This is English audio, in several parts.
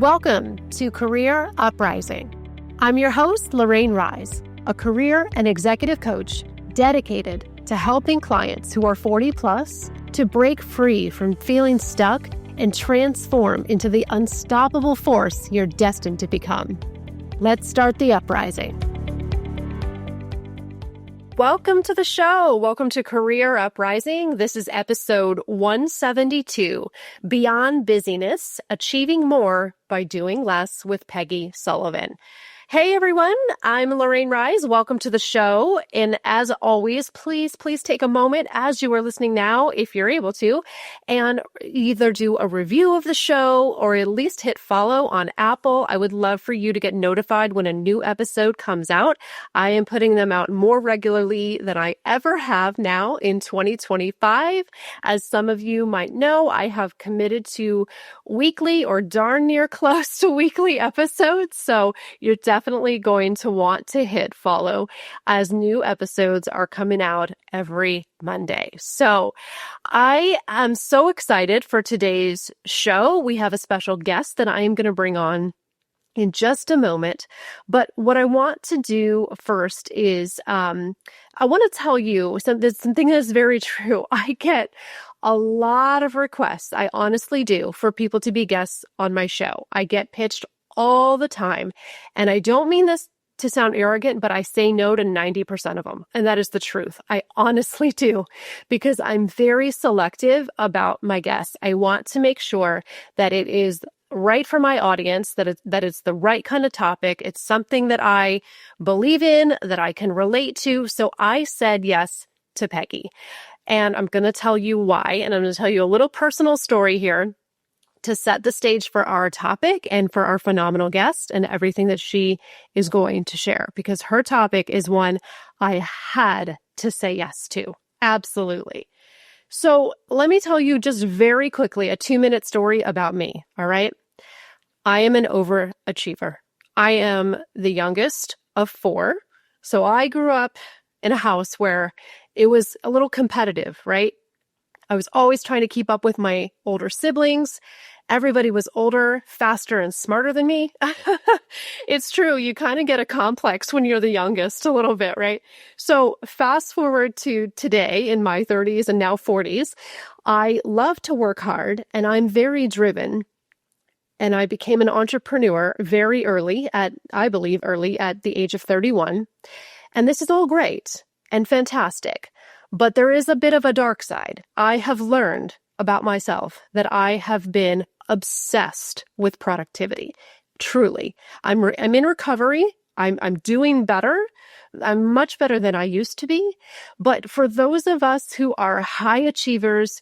Welcome to Career Uprising. I'm your host, Lorraine Rise, a career and executive coach dedicated to helping clients who are 40 plus to break free from feeling stuck and transform into the unstoppable force you're destined to become. Let's start the uprising. Welcome to the show. Welcome to Career Uprising. This is episode 172, Beyond Busyness, Achieving More by Doing Less with Peggy Sullivan. Hey everyone, I'm Lorraine Rise. Welcome to the show. And as always, please take a moment as you are listening now, if you're able to, and either do a review of the show or at least hit follow on Apple. I would love for you to get notified when a new episode comes out. I am putting them out more regularly than I ever have now in 2025. As some of you might know, I have committed to weekly or darn near close to weekly episodes. So you're definitely going to want to hit follow as new episodes are coming out every Monday. So I am so excited for today's show. We have a special guest that I am going to bring on in just a moment. But what I want to do first is I want to tell you something that is very true. I get a lot of requests, I honestly do, for people to be guests on my show. I get pitched all the time. And I don't mean this to sound arrogant, but I say no to 90% of them. And that is the truth. I honestly do, because I'm very selective about my guests. I want to make sure that it is right for my audience, that it's the right kind of topic. It's something that I believe in, that I can relate to. So I said yes to Peggy. And I'm going to tell you why. And I'm going to tell you a little personal story here to set the stage for our topic and for our phenomenal guest and everything that she is going to share, because her topic is one I had to say yes to. Absolutely. So let me tell you just very quickly a 2-minute story about me. All right. I am an overachiever. I am the youngest of 4. So I grew up in a house where it was a little competitive, right? I was always trying to keep up with my older siblings. Everybody was older, faster, and smarter than me. It's true. You kind of get a complex when you're the youngest a little bit, right? So fast forward to today in my 30s and now 40s, I love to work hard and I'm very driven. And I became an entrepreneur very early at the age of 31. And this is all great and fantastic. But there is a bit of a dark side. I have learned about myself that I have been obsessed with productivity. Truly. I'm in recovery. I'm doing better. I'm much better than I used to be. But for those of us who are high achievers,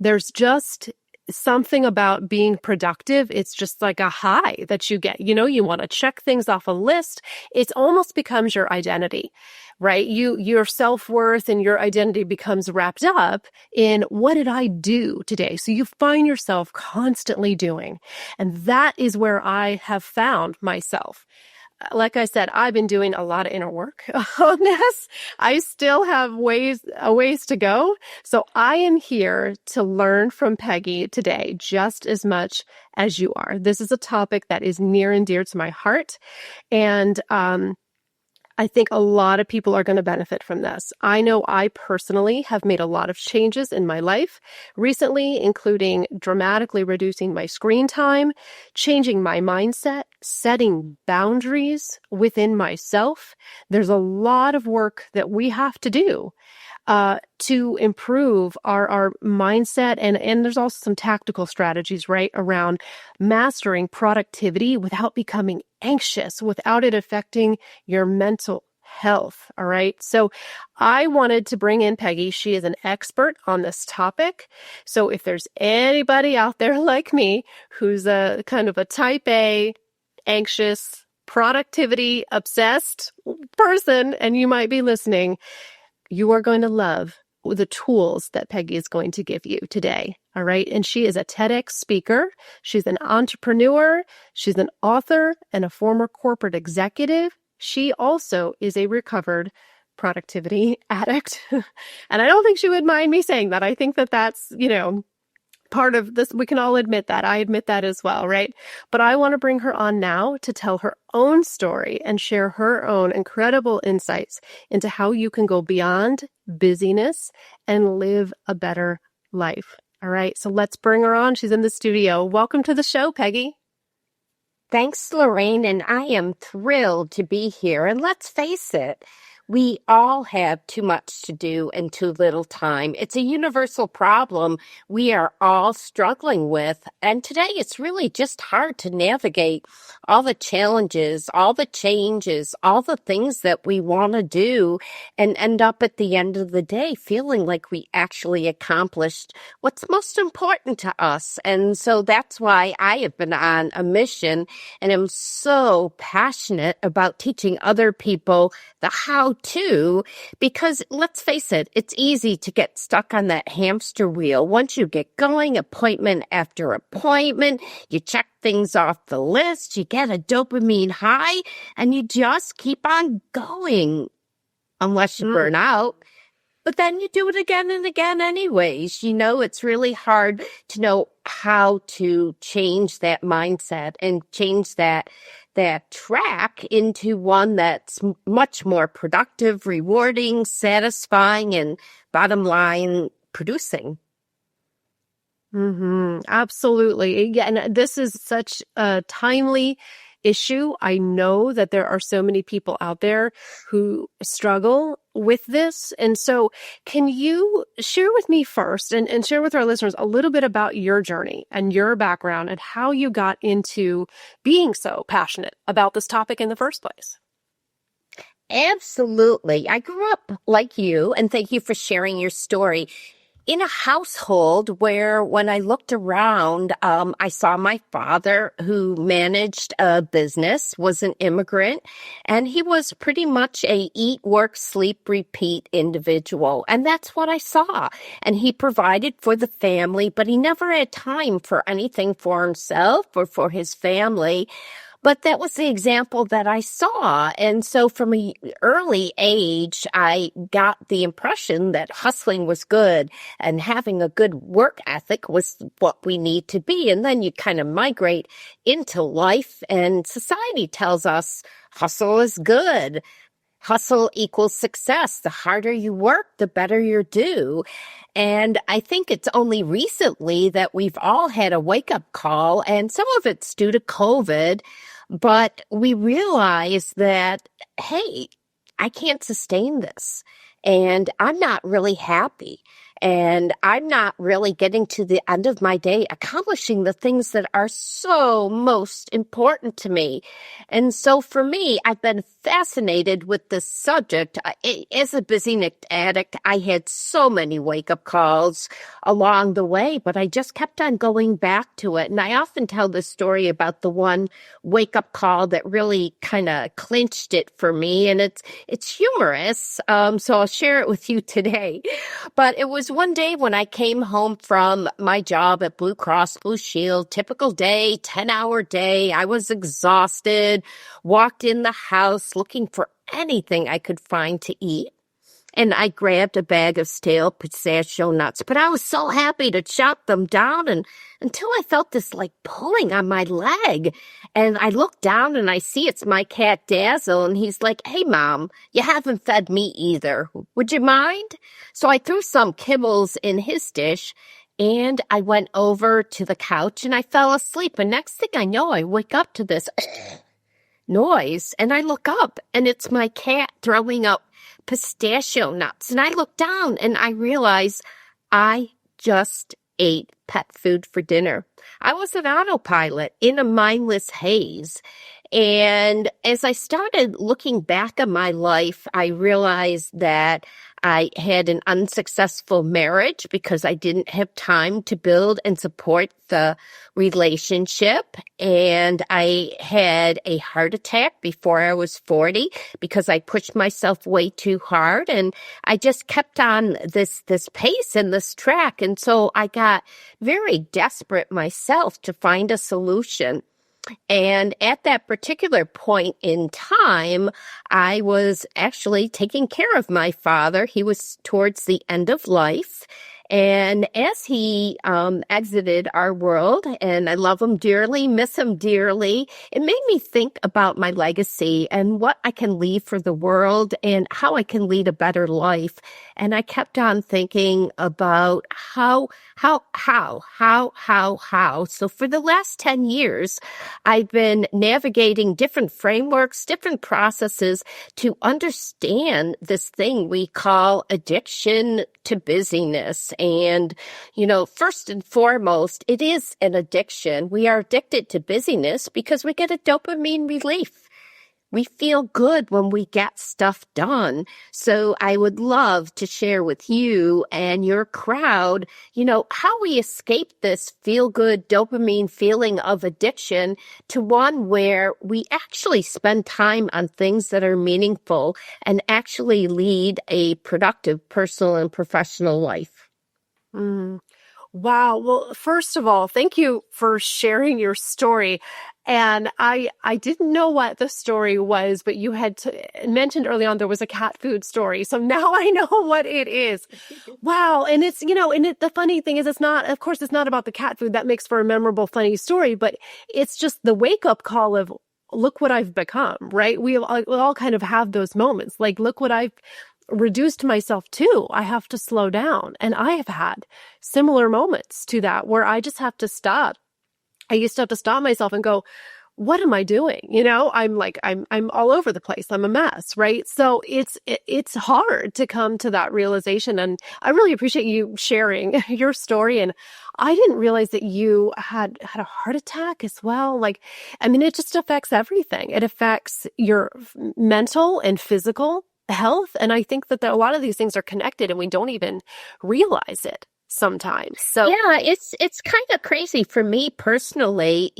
there's just something about being productive. It's just like a high that you get. You know, you want to check things off a list. It almost becomes your identity, right? Your self-worth and your identity becomes wrapped up in what did I do today? So you find yourself constantly doing. And that is where I have found myself. Like I said, I've been doing a lot of inner work on this. I still have a ways to go. So I am here to learn from Peggy today just as much as you are. This is a topic that is near and dear to my heart. And I think a lot of people are going to benefit from this. I know I personally have made a lot of changes in my life recently, including dramatically reducing my screen time, changing my mindset, setting boundaries within myself. There's a lot of work that we have to do to improve our mindset. And there's also some tactical strategies, right, around mastering productivity without becoming anxious, without it affecting your mental health. All right. So I wanted to bring in Peggy. She is an expert on this topic. So if there's anybody out there like me who's a kind of a type A, anxious, productivity obsessed person, and you might be listening, you are going to love the tools that Peggy is going to give you today. All right. And she is a TEDx speaker. She's an entrepreneur. She's an author and a former corporate executive. She also is a recovered productivity addict. And I don't think she would mind me saying that. I think that that's, part of this. We can all admit that. I admit that as well, right? But I want to bring her on now to tell her own story and share her own incredible insights into how you can go beyond busyness and live a better life. All right, so let's bring her on. She's in the studio. Welcome to the show, Peggy. Thanks, Lorraine, and I am thrilled to be here. And let's face it, we all have too much to do and too little time. It's a universal problem we are all struggling with. And today it's really just hard to navigate all the challenges, all the changes, all the things that we want to do and end up at the end of the day feeling like we actually accomplished what's most important to us. And so that's why I have been on a mission and am so passionate about teaching other people the how-to, because let's face it, it's easy to get stuck on that hamster wheel. Once you get going, appointment after appointment, you check things off the list, you get a dopamine high, and you just keep on going unless you burn out. But then you do it again and again anyways. You know, it's really hard to know how to change that mindset and change that track into one that's much more productive, rewarding, satisfying, and bottom line, producing. Absolutely. Yeah, and this is such a timely issue. I know that there are so many people out there who struggle with this. And so can you share with me first and share with our listeners a little bit about your journey and your background and how you got into being so passionate about this topic in the first place? Absolutely. I grew up like you, and thank you for sharing your story, in a household where when I looked around, I saw my father, who managed a business, was an immigrant, and he was pretty much a eat, work, sleep, repeat individual. And that's what I saw. And he provided for the family, but he never had time for anything for himself or for his family. But that was the example that I saw. And so from an early age, I got the impression that hustling was good and having a good work ethic was what we need to be. And then you kind of migrate into life, and society tells us hustle is good. Hustle equals success. The harder you work, the better you do. And I think it's only recently that we've all had a wake-up call, and some of it's due to COVID, but we realize that, hey, I can't sustain this, and I'm not really happy, and I'm not really getting to the end of my day accomplishing the things that are so most important to me. And so for me, I've been fascinated with this subject. As a busyness addict, I had so many wake-up calls along the way, but I just kept on going back to it. And I often tell this story about the one wake-up call that really kind of clinched it for me. And it's humorous, so I'll share it with you today. But it was one day when I came home from my job at Blue Cross Blue Shield, typical day, 10-hour day. I was exhausted, walked in the house looking for anything I could find to eat. And I grabbed a bag of stale pistachio nuts, but I was so happy to chop them down, and until I felt this like pulling on my leg. And I look down and I see it's my cat Dazzle, and he's like, "Hey Mom, you haven't fed me either. Would you mind?" So I threw some kibbles in his dish, and I went over to the couch and I fell asleep. And next thing I know, I wake up to this noise, and I look up and it's my cat throwing up pistachio nuts. And I look down and I realize I just ate pet food for dinner. I was an autopilot in a mindless haze. And as I started looking back on my life, I realized that I had an unsuccessful marriage because I didn't have time to build and support the relationship. And I had a heart attack before I was 40 because I pushed myself way too hard. And I just kept on this pace and this track. And so I got very desperate myself to find a solution. And at that particular point in time, I was actually taking care of my father. He was towards the end of life. And as he exited our world, and I love him dearly, miss him dearly, it made me think about my legacy and what I can leave for the world and how I can lead a better life. And I kept on thinking about how. So for the last 10 years, I've been navigating different frameworks, different processes to understand this thing we call addiction to busyness. And, first and foremost, it is an addiction. We are addicted to busyness because we get a dopamine relief. We feel good when we get stuff done. So I would love to share with you and your crowd, how we escape this feel-good dopamine feeling of addiction to one where we actually spend time on things that are meaningful and actually lead a productive personal and professional life. Mm. Wow. Well, first of all, thank you for sharing your story. And I didn't know what the story was, but you had mentioned early on there was a cat food story. So now I know what it is. Wow. And it's, the funny thing is it's not about the cat food. That makes for a memorable, funny story, but it's just the wake up call of, look what I've become, right? We all kind of have those moments. Like, look what I've reduced myself to. I have to slow down. And I have had similar moments to that where I just have to stop. I used to have to stop myself and go, what am I doing? I'm all over the place. I'm a mess, right? So it's hard to come to that realization. And I really appreciate you sharing your story. And I didn't realize that you had a heart attack as well. It just affects everything. It affects your mental and physical health. And I think that a lot of these things are connected and we don't even realize it sometimes. So yeah, it's kind of crazy for me personally,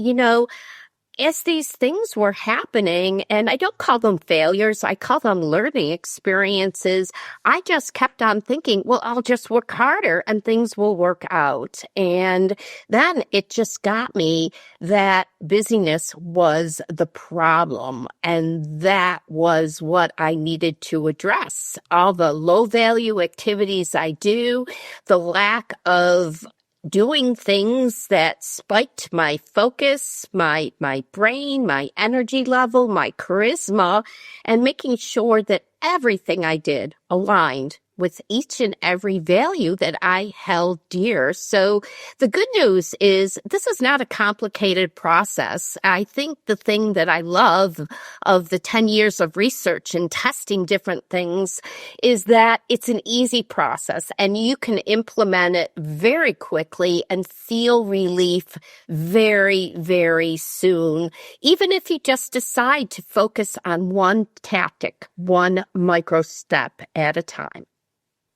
as these things were happening, and I don't call them failures, I call them learning experiences, I just kept on thinking, well, I'll just work harder and things will work out. And then it just got me that busyness was the problem. And that was what I needed to address. All the low value activities I do, the lack of doing things that spiked my focus, my brain, my energy level, my charisma, and making sure that everything I did aligned with each and every value that I held dear. So the good news is this is not a complicated process. I think the thing that I love of the 10 years of research and testing different things is that it's an easy process and you can implement it very quickly and feel relief very, very soon, even if you just decide to focus on one tactic, one micro step at a time.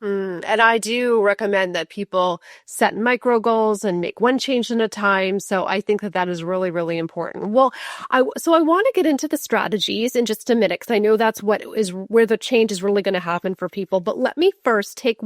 And I do recommend that people set micro goals and make one change at a time. So I think that is really, really important. Well, I want to get into the strategies in just a minute, because I know that's where the change is really going to happen for people. But let me first take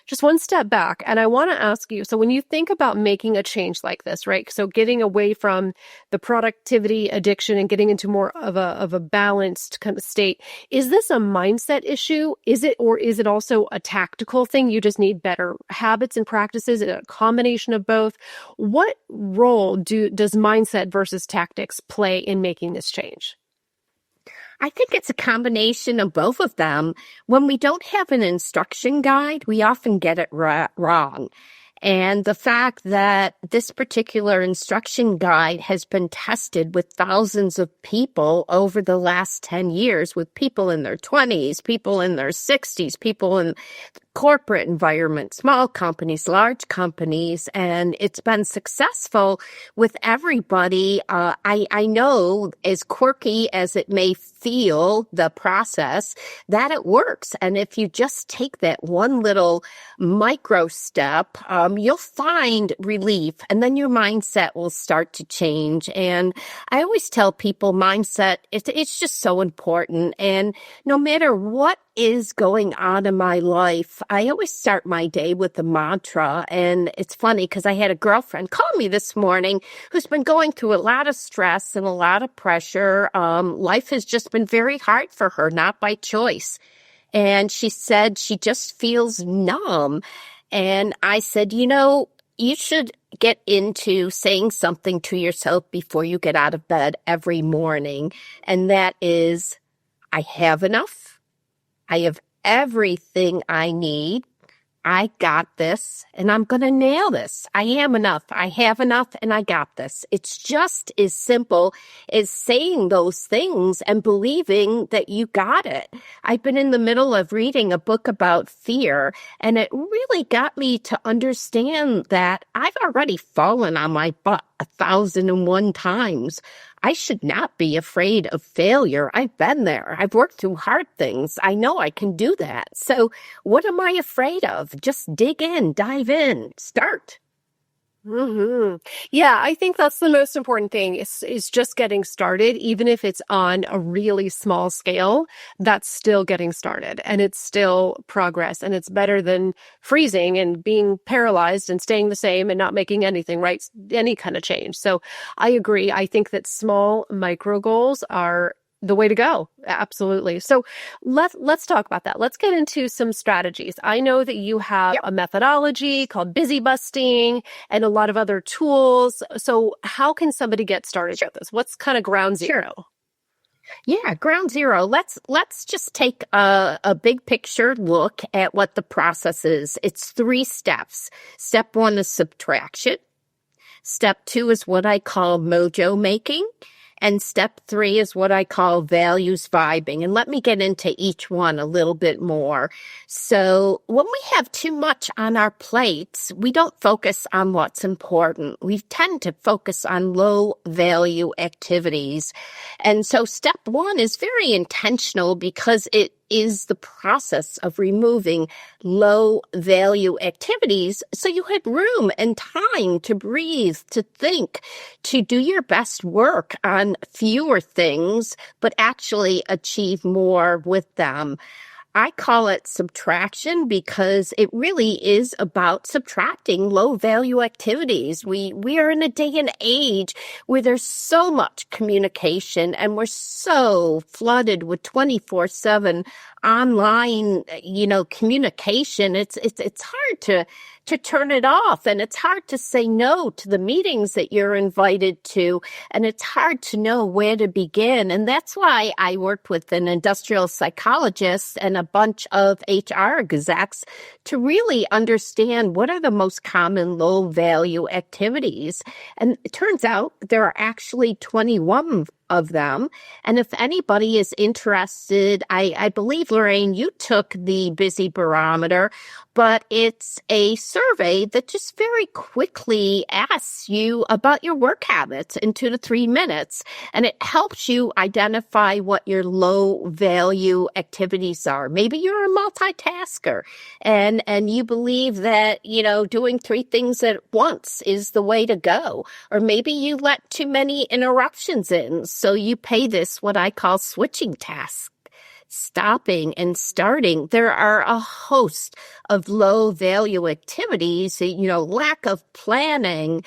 just one step back. And I want to ask you, so when you think about making a change like this, right? So getting away from the productivity addiction and getting into more of a balanced kind of state, is this a mindset issue? Is it also a tactical thing? You just need better habits and practices, a combination of both. What role does mindset versus tactics play in making this change? I think it's a combination of both of them. When we don't have an instruction guide, we often get it wrong. And the fact that this particular instruction guide has been tested with thousands of people over the last 10 years, with people in their 20s, people in their 60s, people in corporate environment, small companies, large companies, and it's been successful with everybody. I know, as quirky as it may feel, the process, that it works. And if you just take that one little micro step, you'll find relief, and then your mindset will start to change. And I always tell people mindset, it's just so important. And no matter what is going on in my life, I always start my day with a mantra. And it's funny because I had a girlfriend call me this morning who's been going through a lot of stress and a lot of pressure. Life has just been very hard for her, not by choice. And she said she just feels numb. And I said, you should get into saying something to yourself before you get out of bed every morning. And that is, I have enough. I have everything I need. I got this, and I'm going to nail this. I am enough. I have enough, and I got this. It's just as simple as saying those things and believing that you got it. I've been in the middle of reading a book about fear, and it really got me to understand that I've already fallen on my butt 1,001 times. I should not be afraid of failure. I've been there. I've worked through hard things. I know I can do that. So what am I afraid of? Just dig in, dive in, start. Yeah, I think that's the most important thing is just getting started, even if it's on a really small scale. That's still getting started, and it's still progress, and it's better than freezing and being paralyzed and staying the same and not making anything, right? Any kind of change. So I agree. I think that small micro goals are the way to go. Absolutely. So let's talk about that. Let's get into some strategies. I know that you have a methodology called busy busting and a lot of other tools. So how can somebody get started with this? What's kind of ground zero? Yeah, ground zero. Let's just take a big picture look at what the process is. It's 3 steps. Step 1 is subtraction. Step 2 is what I call mojo making. And step 3 is what I call values vibing. And let me get into each one a little bit more. So when we have too much on our plates, we don't focus on what's important. We tend to focus on low value activities. And so step 1 is very intentional because it is the process of removing low value activities so you had room and time to breathe, to think, to do your best work on fewer things, but actually achieve more with them. I call it subtraction because it really is about subtracting low value activities. We are in a day and age where there's so much communication and we're so flooded with 24/7 online, communication. It's hard to turn it off, and it's hard to say no to the meetings that you're invited to, and it's hard to know where to begin. And that's why I worked with an industrial psychologist and a bunch of HR execs to really understand what are the most common low value activities. And it turns out there are actually 21 of them. And if anybody is interested, I believe, Lorraine, you took the Busy Barometer, but it's a survey that just very quickly asks you about your work habits in 2 to 3 minutes. And it helps you identify what your low value activities are. Maybe you're a multitasker and you believe that, doing 3 things at once is the way to go. Or maybe you let too many interruptions in. So you pay this what I call switching tasks, stopping and starting. There are a host of low value activities, lack of planning,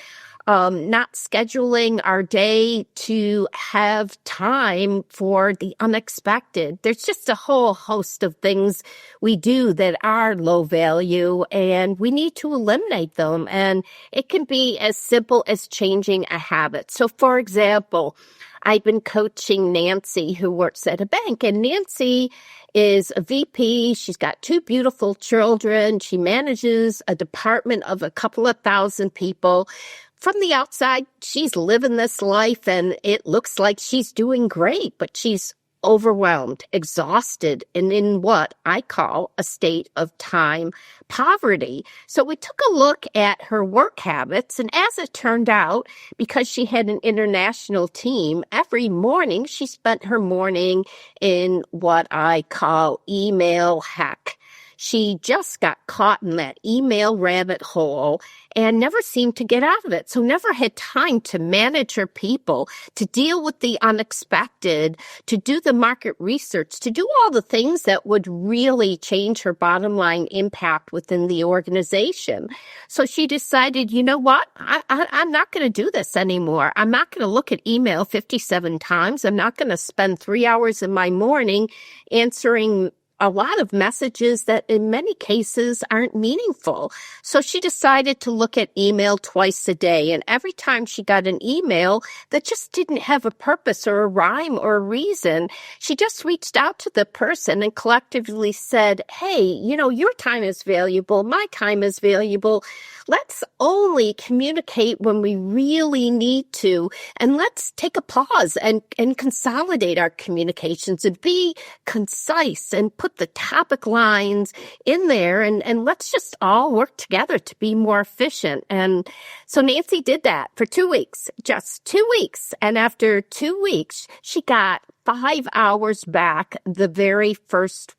not scheduling our day to have time for the unexpected. There's just a whole host of things we do that are low value, and we need to eliminate them. And it can be as simple as changing a habit. So, for example, I've been coaching Nancy, who works at a bank, and Nancy is a VP. She's got 2 beautiful children. She manages a department of a couple of thousand people. From the outside, she's living this life, and it looks like she's doing great, but she's overwhelmed, exhausted, and in what I call a state of time poverty. So we took a look at her work habits, and as it turned out, because she had an international team, every morning she spent her morning in what I call email heck. She just got caught in that email rabbit hole and never seemed to get out of it. So never had time to manage her people, to deal with the unexpected, to do the market research, to do all the things that would really change her bottom line impact within the organization. So she decided, you know what? I'm not going to do this anymore. I'm not going to look at email 57 times. I'm not going to spend 3 hours in my morning answering a lot of messages that in many cases aren't meaningful. So she decided to look at email twice a day. And every time she got an email that just didn't have a purpose or a rhyme or a reason, she just reached out to the person and collectively said, hey, your time is valuable. My time is valuable. Let's only communicate when we really need to. And let's take a pause and consolidate our communications and be concise and put the topic lines in there. And let's just all work together to be more efficient. And so Nancy did that for 2 weeks, just 2 weeks. And after 2 weeks, she got 5 hours back the very first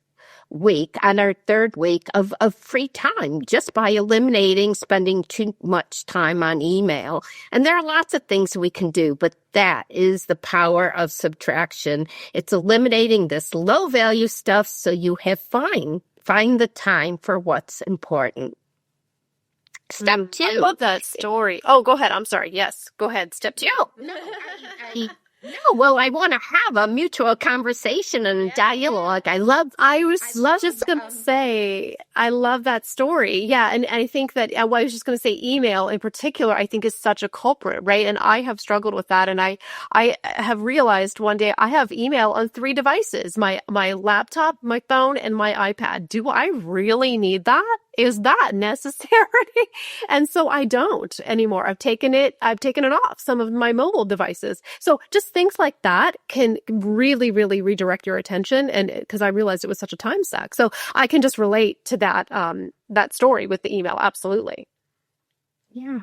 week, on our third week of free time, just by eliminating spending too much time on email. And there are lots of things we can do, but that is the power of subtraction. It's eliminating this low value stuff so you have find the time for what's important. Step 2. I love that story. Oh, go ahead. I'm sorry. Yes, go ahead. Step 2. No, well, I want to have a mutual conversation and dialogue. I was just going to say, I love that story. Yeah. And I think that I was just going to say email in particular, I think is such a culprit, right? And I have struggled with that. And I have realized one day I have email on 3 devices, my laptop, my phone, and my iPad. Do I really need that? Is that necessary? And so I don't anymore. I've taken it off some of my mobile devices. So just things like that can really, really redirect your attention. And because I realized it was such a time suck. So I can just relate to that story with the email. Absolutely. Yeah.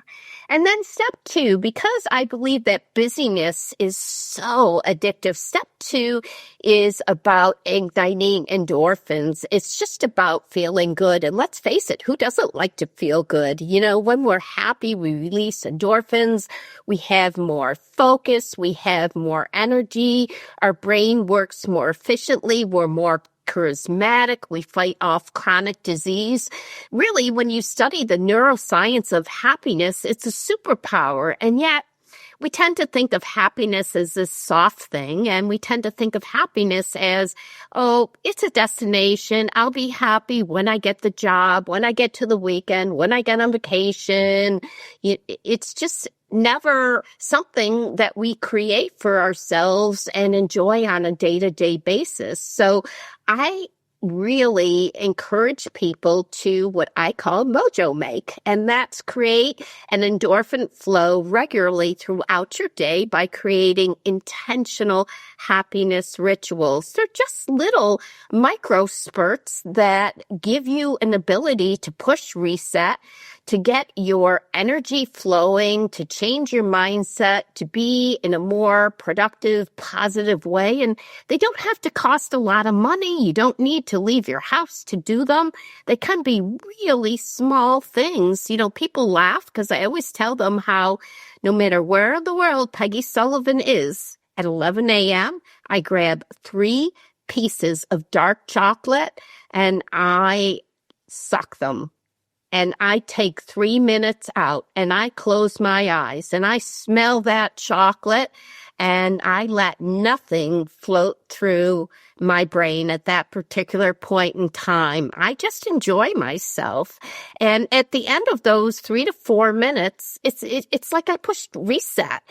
And then step 2, because I believe that busyness is so addictive. Step 2 is about igniting endorphins. It's just about feeling good. And let's face it, who doesn't like to feel good? When we're happy, we release endorphins. We have more focus. We have more energy. Our brain works more efficiently. We're more charismatic. We fight off chronic disease. Really, when you study the neuroscience of happiness, it's a superpower. And yet, we tend to think of happiness as this soft thing, and we tend to think of happiness as, oh, it's a destination. I'll be happy when I get the job, when I get to the weekend, when I get on vacation. It's just never something that we create for ourselves and enjoy on a day-to-day basis. So I really encourage people to what I call mojo make, and that's create an endorphin flow regularly throughout your day by creating intentional happiness rituals. They're just little micro spurts that give you an ability to push reset, to get your energy flowing, to change your mindset, to be in a more productive, positive way. And they don't have to cost a lot of money. You don't need to leave your house to do them. They can be really small things. People laugh because I always tell them how no matter where in the world Peggy Sullivan is, at 11 a.m., I grab 3 pieces of dark chocolate and I suck them. And I take 3 minutes out and I close my eyes and I smell that chocolate and I let nothing float through my brain at that particular point in time. I just enjoy myself. And at the end of those 3 to 4 minutes, it's like I pushed reset.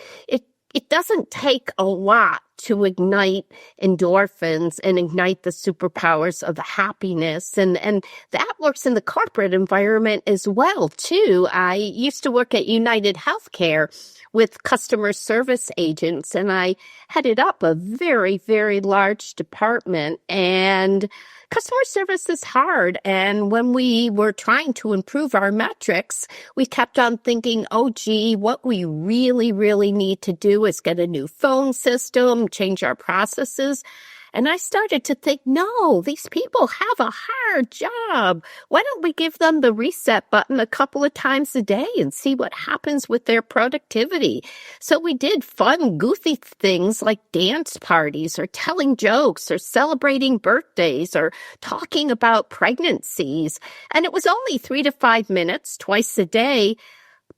It doesn't take a lot to ignite endorphins and ignite the superpowers of happiness. And that works in the corporate environment as well, too. I used to work at United Healthcare with customer service agents, and I headed up a very, very large department. And customer service is hard. And when we were trying to improve our metrics, we kept on thinking, oh, gee, what we really, really need to do is get a new phone system, change our processes. And I started to think, no, these people have a hard job. Why don't we give them the reset button a couple of times a day and see what happens with their productivity? So we did fun, goofy things like dance parties or telling jokes or celebrating birthdays or talking about pregnancies. And it was only 3 to 5 minutes twice a day,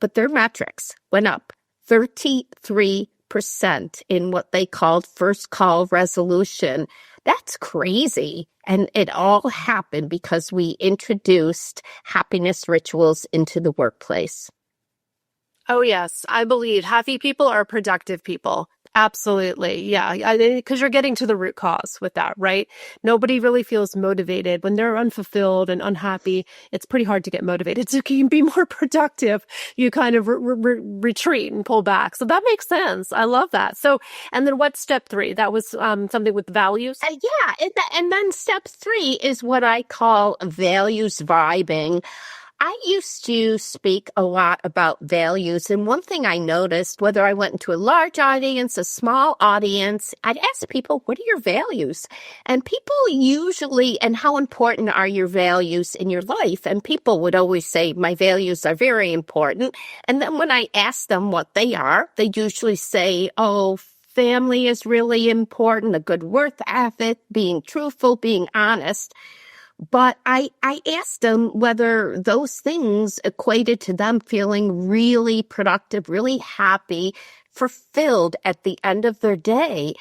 but their metrics went up 33%. 5% in what they called first call resolution. That's crazy. And it all happened because we introduced happiness rituals into the workplace. Oh, yes. I believe happy people are productive people. Absolutely. Yeah. Because you're getting to the root cause with that, right? Nobody really feels motivated when they're unfulfilled and unhappy. It's pretty hard to get motivated. So you can be more productive. You kind of retreat and pull back. So that makes sense. I love that. So, and then what's step 3? That was something with values. Yeah. And then step 3 is what I call values vibing. I used to speak a lot about values, and one thing I noticed, whether I went into a large audience, a small audience, I'd ask people, what are your values? And people usually, and how important are your values in your life? And people would always say, my values are very important. And then when I ask them what they are, they usually say, oh, family is really important, a good work ethic, being truthful, being honest. But I asked them whether those things equated to them feeling really productive, really happy, fulfilled at the end of their day.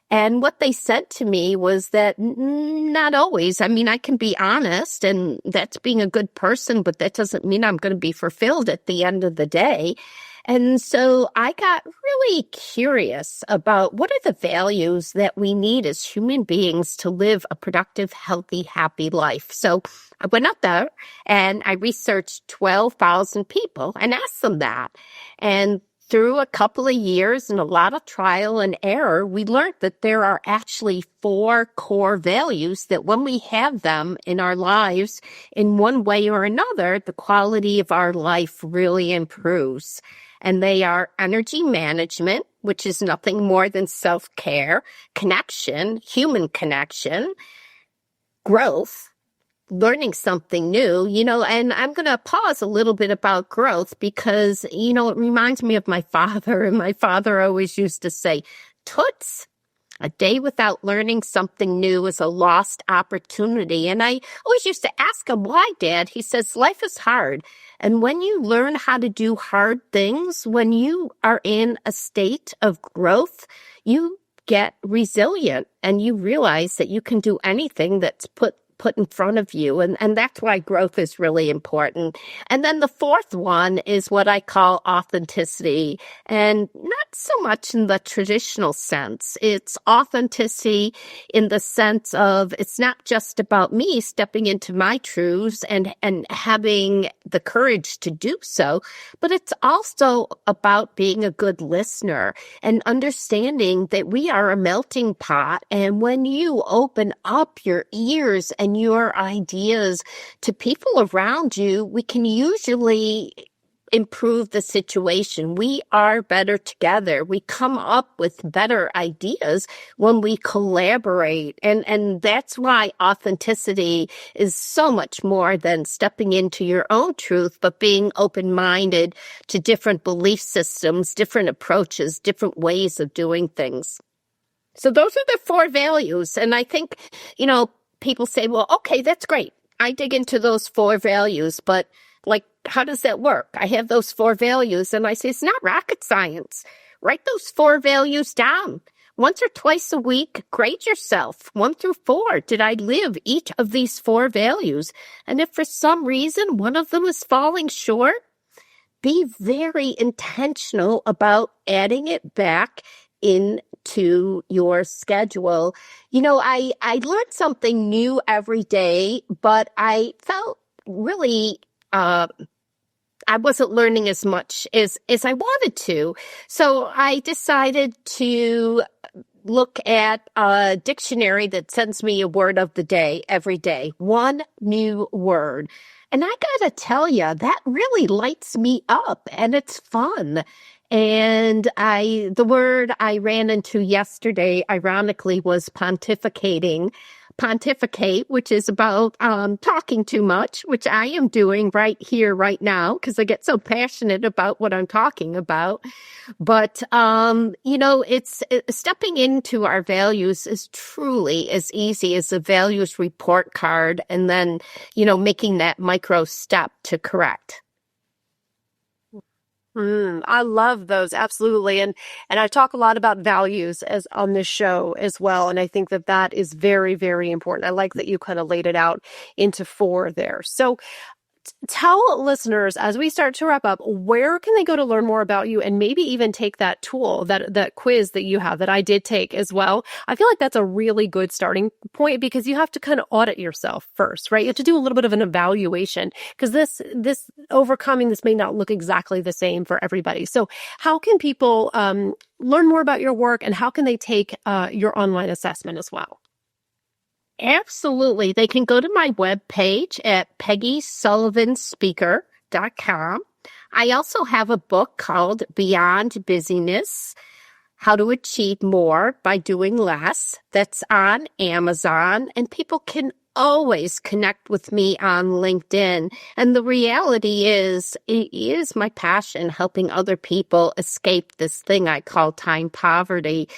And what they said to me was that not always. I mean, I can be honest, and that's being a good person, but that doesn't mean I'm going to be fulfilled at the end of the day. And so I got really curious about what are the values that we need as human beings to live a productive, healthy, happy life. So I went out there and I researched 12,000 people and asked them that. And through a couple of years and a lot of trial and error, we learned that there are actually 4 core values that when we have them in our lives in one way or another, the quality of our life really improves. And they are energy management, which is nothing more than self-care, connection, human connection, growth, learning something new, and I'm going to pause a little bit about growth because, it reminds me of my father, and my father always used to say, Toots, a day without learning something new is a lost opportunity. And I always used to ask him, why, Dad? He says, life is hard. And when you learn how to do hard things, when you are in a state of growth, you get resilient and you realize that you can do anything that's put in front of you. And that's why growth is really important. And then the 4th one is what I call authenticity. And not so much in the traditional sense. It's authenticity in the sense of it's not just about me stepping into my truths and having the courage to do so, but it's also about being a good listener and understanding that we are a melting pot. And when you open up your ears and your ideas to people around you, we can usually improve the situation. We are better together. We come up with better ideas when we collaborate. And that's why authenticity is so much more than stepping into your own truth, but being open-minded to different belief systems, different approaches, different ways of doing things. So those are the 4 values. And I think, people say, well, okay, that's great. I dig into those 4 values, but how does that work? I have those 4 values, and I say, it's not rocket science. Write those 4 values down. Once or twice a week, grade yourself, 1 through 4. Did I live each of these 4 values? And if for some reason one of them is falling short, be very intentional about adding it back into your schedule. I learned something new every day, but I felt really, I wasn't learning as much as I wanted to. So I decided to look at a dictionary that sends me a word of the day every day, 1 new word. And I gotta tell you, that really lights me up and it's fun. And the word I ran into yesterday, ironically, was pontificating. Pontificate, which is about talking too much, which I am doing right here, right now, because I get so passionate about what I'm talking about. But, it's stepping into our values is truly as easy as a values report card and then, making that micro step to correct. I love those. Absolutely. And I talk a lot about values as on this show as well. And I think that that is very, very important. I like that you kind of laid it out into four there. So tell listeners as we start to wrap up, where can they go to learn more about you and maybe even take that tool, that quiz that you have that I did take as well? I feel like that's a really good starting point because you have to kind of audit yourself first, right? You have to do a little bit of an evaluation because this overcoming this may not look exactly the same for everybody. So how can people learn more about your work and how can they take your online assessment as well? Absolutely. They can go to my webpage at peggysullivanspeaker.com. I also have a book called Beyond Busyness, How to Achieve More by Doing Less. That's on Amazon, and people can always connect with me on LinkedIn. And the reality is, it is my passion helping other people escape this thing I call time poverty.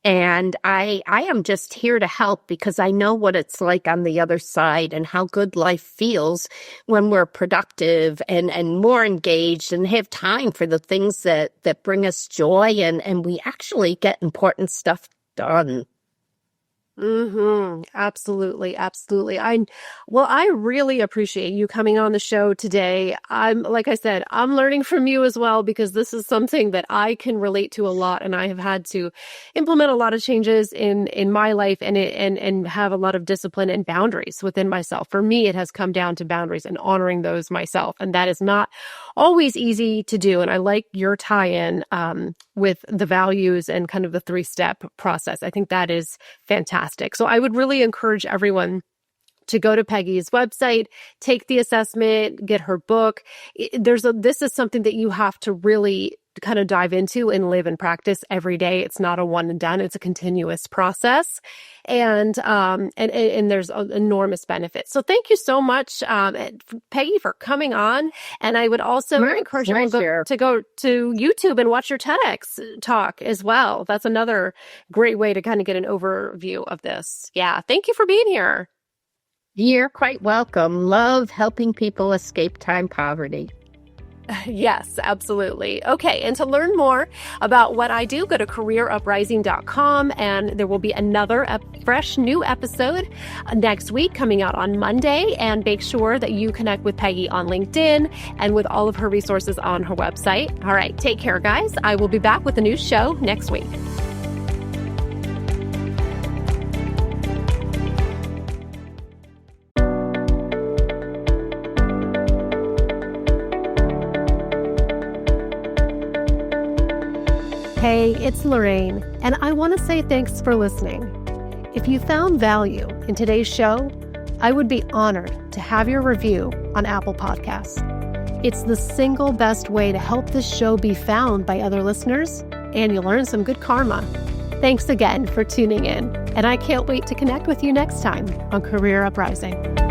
And I am just here to help because I know what it's like on the other side and how good life feels when we're productive and more engaged and have time for the things that bring us joy and we actually get important stuff done. Absolutely. Absolutely. I really appreciate you coming on the show today. Like I said, I'm learning from you as well, because this is something that I can relate to a lot. And I have had to implement a lot of changes in my life and have a lot of discipline and boundaries within myself. For me, it has come down to boundaries and honoring those myself. And that is not always easy to do. And I like your tie-in, with the values and kind of the 3-step process. I think that is fantastic. So I would really encourage everyone to go to Peggy's website, take the assessment, get her book. This is something that you have to really kind of dive into and live and practice every day. It's not a one and done. It's a continuous process. And there's enormous benefits. So thank you so much, Peggy, for coming on. And I would also encourage everyone to go to YouTube and watch your TEDx talk as well. That's another great way to kind of get an overview of this. Yeah. Thank you for being here. You're quite welcome. Love helping people escape time poverty. Yes, absolutely. Okay. And to learn more about what I do, go to careeruprising.com, and there will be another fresh new episode next week coming out on Monday. And make sure that you connect with Peggy on LinkedIn and with all of her resources on her website. All right. Take care, guys. I will be back with a new show next week. Hey, it's Lorraine, and I want to say thanks for listening. If you found value in today's show, I would be honored to have your review on Apple Podcasts. It's the single best way to help this show be found by other listeners, and you'll earn some good karma. Thanks again for tuning in, and I can't wait to connect with you next time on Career Uprising.